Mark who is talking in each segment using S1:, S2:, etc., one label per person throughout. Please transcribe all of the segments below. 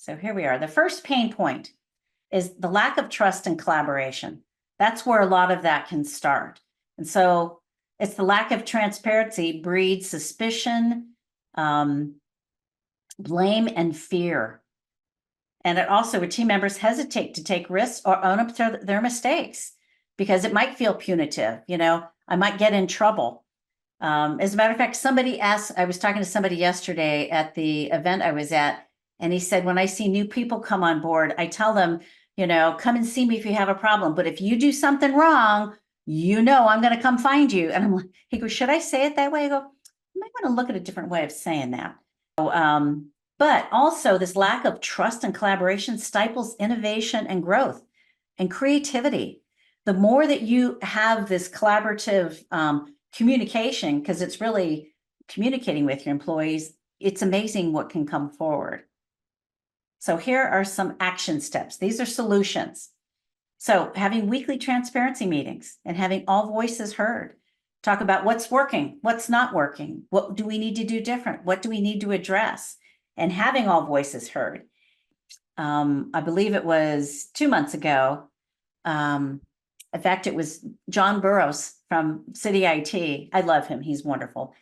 S1: So here we are. The first pain point is the lack of trust and collaboration. That's where a lot of that can start. And so it's the lack of transparency breeds suspicion, blame, and fear. And it also, where team members hesitate to take risks or own up to their mistakes because it might feel punitive. I might get in trouble. As a matter of fact, somebody asked, I was talking to somebody yesterday at the event I was at, and he said, when I see new people come on board, I tell them, come and see me if you have a problem. But if you do something wrong, I'm going to come find you. And I'm like, he goes, should I say it that way? I go, you might want to look at a different way of saying that. So, but also this lack of trust and collaboration stifles innovation and growth and creativity. The more that you have this collaborative communication, because it's really communicating with your employees, it's amazing what can come forward. So here are some action steps. These are solutions. So having weekly transparency meetings and having all voices heard. Talk about what's working, what's not working, what do we need to do different, what do we need to address, and having all voices heard. I believe it was 2 months ago. In fact, it was John Burroughs from City IT. I love him. He's wonderful.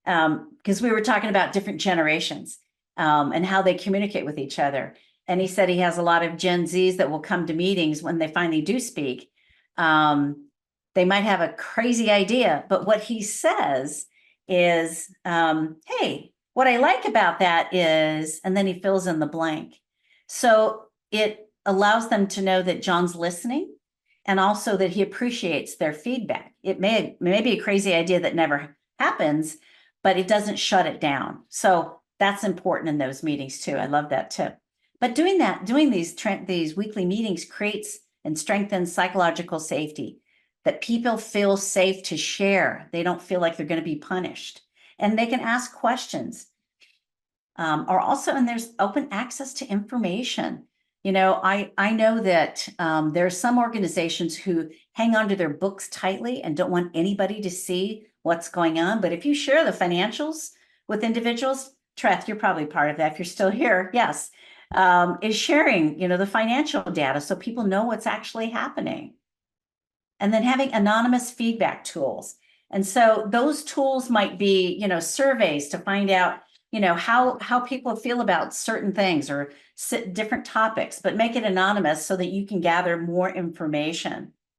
S1: Because we were talking about different generations and how they communicate with each other. And he said he has a lot of Gen Zs that will come to meetings when they finally do speak. They might have a crazy idea, but what he says is, hey, what I like about that is, and then he fills in the blank. So it allows them to know that John's listening and also that he appreciates their feedback. It may be a crazy idea that never happens, but it doesn't shut it down. So that's important in those meetings too. I love that tip. But doing these weekly meetings creates and strengthens psychological safety, that people feel safe to share. They don't feel like they're going to be punished, and they can ask questions. And there's open access to information. I know that there are some organizations who hang on to their books tightly and don't want anybody to see what's going on. But if you share the financials with individuals, Treth, you're probably part of that if you're still here. Yes. Is sharing, the financial data so people know what's actually happening. And then having anonymous feedback tools. And so those tools might be, surveys to find out, how people feel about certain things or different topics, but make it anonymous so that you can gather more information.